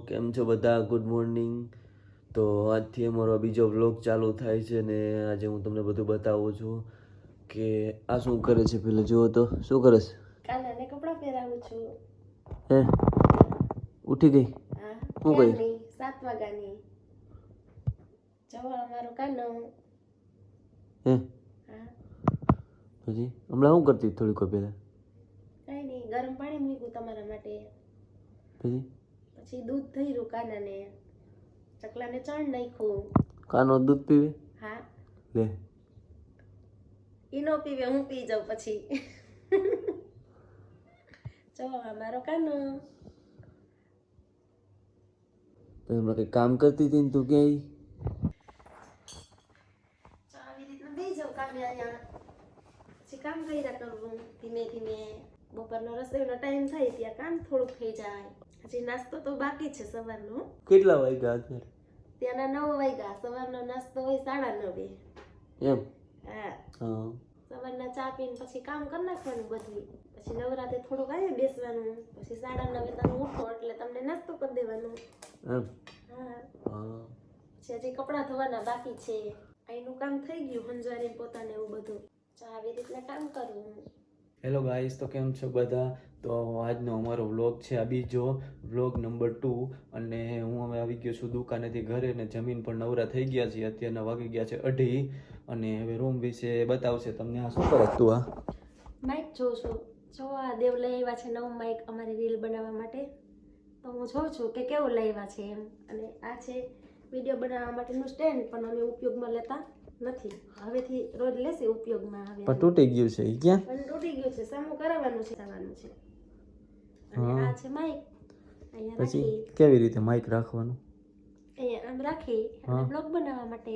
કેમ છો બધા? Good morning. તો આજથી અમારો બીજો વ્લોગ ચાલુ થાય છે ને આજે હું તમને બધું બતાવું છું કે આ શું કરે છે. પેલા જુઓ તો શું કરે છે. કાનાને કપડાં પહેરાવું છું. હે ઉઠી ગઈ? હા, શું કહ્યું? 7 વાગ્યાની. જવો અમારો કાનો. હે હા, પછી હમણાં શું કરતી થોડીક વાર પહેલા? કઈ નહીં, ગરમ પાણી મૂક્યું તમારા માટે. પછી દૂધ ધર્યું કાનાને, ચકલાને ચણ નાખ્યું. કાનો દૂધ પીવે? હા. લે, ઈ નો પીવે, હું પી જાઉં પછી. જો અમારો કાનો. તો હમણાં કંઈ કામ કરતી હતી ને તું ક્યાંય? આવી રીતના બેસી જાઉં કામે અહીંયા, પછી કામ કર્યા કરવું ધીમે ધીમે. બપોરનો રસોઈનો ટાઈમ થાય ત્યાં કામ થોડુંક થઈ જાય. હજી નાસ્તો તો બાકી છે સવારનો. કેટલા વાગ્યા અત્યારે? ત્યાંના 9 વાગ્યા. સવારનો નાસ્તો હોય 9:30. એમ? હા. હા. સવારના ચા પીને પછી કામ કરી નાખવાનું બધું. પછી નવરાતે થોડુંક આવીને બેસવાનું. પછી 9:30 તમે ઉઠો એટલે તમને નાસ્તો કરી દેવાનો. એમ? હા. હા. પછી હજી કપડાં ધોવાના બાકી છે. અહીંનું કામ થઈ ગયું, હંજવારી પોતાને એવું બધું. આવી રીતના કામ કરવું. હેલો ગાઈસ, તો કેમ છો બધા? તો આજનો અમારો વ્લોગ છે આ બીજો વ્લોગ નંબર 2 અને હું અમે આવી ગયો છું દુકાનેથી ઘરે ને જમીન પર નવરા થઈ ગયા છીએ. અત્યારના વાગી ગયા છે 2:30 અને હવે રૂમ વિશે બતાવશે તમને. આ શું કરે તું? આ માઇક જોઉં છું. જો આ દેવ લઈ આવ્યા છે નવું માઇક અમારી રીલ બનાવવા માટે. તો હું જોઉં છું કે કેવું લઈ આવ્યા છે એમ. અને આ છે વિડીયો બનાવવા માટેનું સ્ટેન્ડ, પણ અમે ઉપયોગમાં લેતા નથી. હવેથી રોજ લેશે ઉપયોગમાં. હવે પણ તૂટી ગયું છે. ઈ ક્યાં? પણ તૂટી ગયું છે, સામું કરાવવાનું છે, થવાનું છે. અને આ છે માઇક. અહીંયા પછી રાખી, કેવી રીતે માઇક રાખવાનું? અહીંયા આમ રાખી અને બ્લોગ બનાવવા માટે.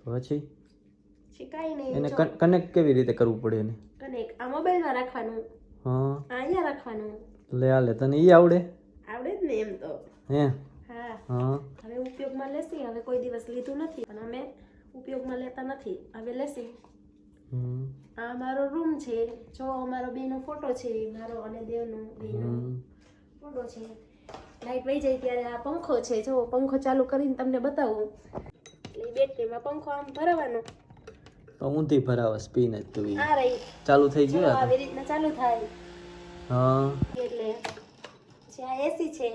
પછી કાંઈ નહીં, એને કનેક્ટ કેવી રીતે કરવું પડે એને? કનેક્ટ આ મોબાઈલમાં રાખવાનું. હા, અહીંયા રાખવાનું. લે આ લે, તને ઈ આવડે? આવડે જ ને એમ તો. હે? હા. હા. હવે ઉપયોગમાં લેસી. હવે કોઈ દિવસ લીધું નથી પણ અમે ઉપયોગમાં લેતા નથી, હવે લેસી. આ મારો રૂમ છે. જો અમારો બેનો ફોટો છે, મારો અને દેવનો બેનો ફોટો છે. લાઈટ વહી જાય ત્યારે આ પંખો છે. જો પંખો ચાલુ કરીને તમને બતાવું. એટલે બેટરીમાં પંખો આમ ભરાવાનો. તો ઊંધી ભરાવા સ્પિન જ તું. આ રહી ચાલુ થઈ ગયું. આવી રીતના ચાલુ થાય. હા. એટલે પછી આ એસી છે.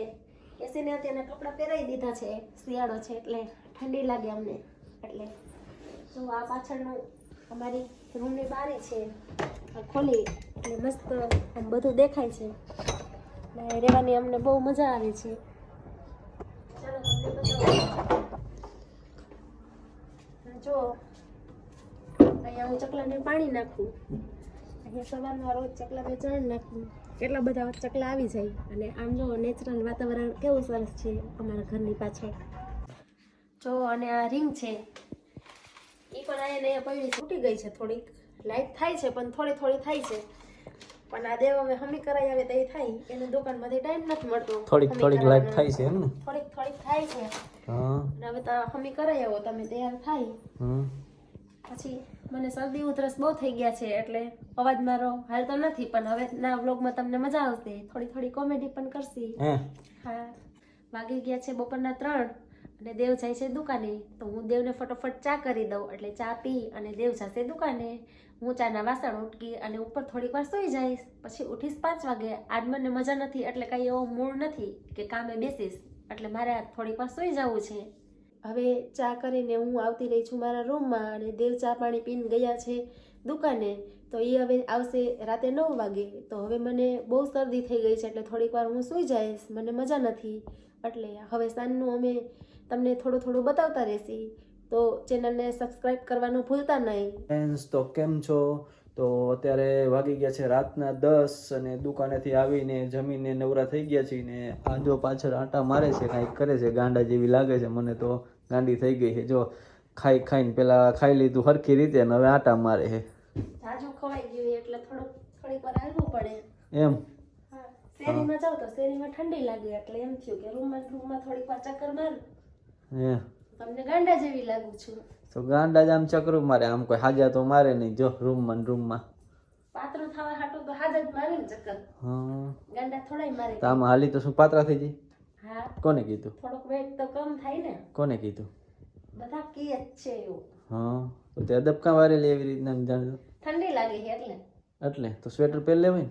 એસી ને અત્યારે કપડાં પહેરાવી દીધા છે. શિયાળો છે એટલે ઠંડી લાગે અમને. એટલે તો આ પાછળનું અમારી રૂમની બારી છે. આ ખોલી એટલે મસ્ત આમ બધું દેખાય છે. એટલે રહેવાની અમને બહુ મજા આવે છે. ચાલો તમને બતાવું. જો અહીંયા હું ચકલાને પાણી નાખું. અહીંયા સવારમાં રોજ ચકલાને ચણ નાખું. કેટલા બધા ચકલા આવી જાય. અને આમ જો નેચરલ વાતાવરણ કેવું સરસ છે અમારા ઘરની પાછળ. જો અને આ રીંગ છે, એ પણ અહીંયા પડી તૂટી ગઈ છે. થોડીક લાઈટ થાય છે પણ થોડી થોડી થાય છે. પણ આ દેવ હવે હમી કરાઈ આવે તો એ થાય. એને દુકાનમાંથી ટાઈમ નથી મળતો. થોડીક થોડીક લાઈટ થાય છે એમ ને? થોડીક થોડીક થાય છે. હા. હવે તો હમી કરાઈ આવો તમે તૈયાર થાય. પછી મને શરદી ઉધરસ બહુ થઈ ગયા છે એટલે અવાજ મારો હાલતો નથી. પણ હવે ના વ્લોગમાં તમને મજા આવશે. થોડી થોડી કોમેડી પણ કરશી. હા. વાગી ગયા છે બપોરના 3 અને દેવ જાય છે દુકાને. તો હું દેવને ફટોફટ ચા કરી દઉં. એટલે ચા પી અને દેવ જશે દુકાને. હું ચાના વાસણ ઉટકી અને ઉપર થોડીક વાર સૂઈ જઈશ. પછી ઉઠીશ 5 વાગે. આજ મને મજા નથી એટલે કાંઈ એવો મૂડ નથી કે કામે બેસીશ. એટલે મારે થોડીક વાર સૂઈ જવું છે. હવે ચા કરીને હું આવતી રહી છું મારા રૂમમાં. અને દેવ ચા પાણી પીને ગયા છે દુકાને. તો એ હવે આવશે રાતે 9 વાગે. તો હવે મને બહુ શરદી થઈ ગઈ છે એટલે થોડીક વાર હું સૂઈ જઈશ. મને મજા નથી એટલે હવે સાંજનું અમે તમને થોડું થોડું બતાવતા રહેશી. તો ચેનલને સબસ્ક્રાઈબ કરવાનું ભૂલતા નહીં. ફ્રેન્ડ્સ, તો કેમ છો? તો અત્યારે વાગી ગયા છે રાતના 10 અને દુકાનેથી આવીને જમીને નવરા થઈ ગયા છીએ ને આ જો પાછળ આંટા મારે છે, કાંઈક કરે છે. ગાંડા જેવી લાગે છે મને તો. ગાંડી થઈ ગઈ છે. જો ખાઈને પેલા ખાઈ લીધું હરખી રીતે ને હવે આંટા મારે છે. જાજુ ખવાઈ ગયું એટલે થોડીક વાર હાલવું પડે એમ. હા. શેરીમાં જાવ તો શેરીમાં ઠંડી લાગે એટલે એમ થયું કે રૂમમાં થોડીક વાર ચક્કર માર. હે, તમને ગાંડા જેવી લાગુ છું. તો ગાંડા જ આમ ચક્કર મારે. આમ કોઈ હાજા તો મારે નહીં. જો રૂમમાં પાતળું થવા હાટું તો હાજા જ મારે ને ચક્કર. હા. ગાંડા થોડાય મારે. તો આમાં હાલી તો શું પાતળા થઈ જાય? હા કોને કીધું? થોડોક વેટ તો કમ થાય ને. કોને કીધું? બધા કહે જ છે એવું. હા તો તે અદબકા વારેલી એવી રીતના જાણજો. ઠંડી લાગે છે એટલે તો સ્વેટર પહેરી લેવાય ને.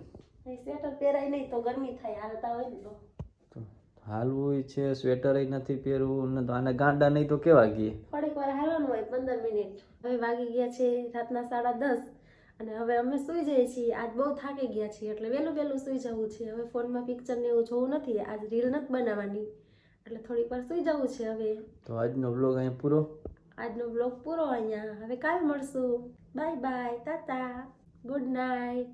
સ્વેટર પહેરાય નહીં તો ગરમી થાય હાલતા હોય ને તો હાલવું છે, સ્વેટર નથી પહેરવું ને તો આને ગાંડા નહીં તો કેવા ગયે. થોડીક વાર હાલવાનું હોય 15 મિનિટ. હવે વાગી ગયા છે રાતના 10:30 અને હવે અમે સુઈ જઈએ છીએ. આજ બહુ થાકી ગયા છીએ એટલે વહેલું સુઈ જવું છે. હવે ફોનમાં પિક્ચર ને એવું જોવું નથી. આજ રીલ નથી બનાવવાની એટલે થોડીક વાર સુઈ જવું છે. હવે તો આજનો વ્લોગ અહીંયા પૂરો. આજનો બ્લોગ પૂરો અહીંયા. હવે કાલ મળશું. Bye bye, Tata, good night.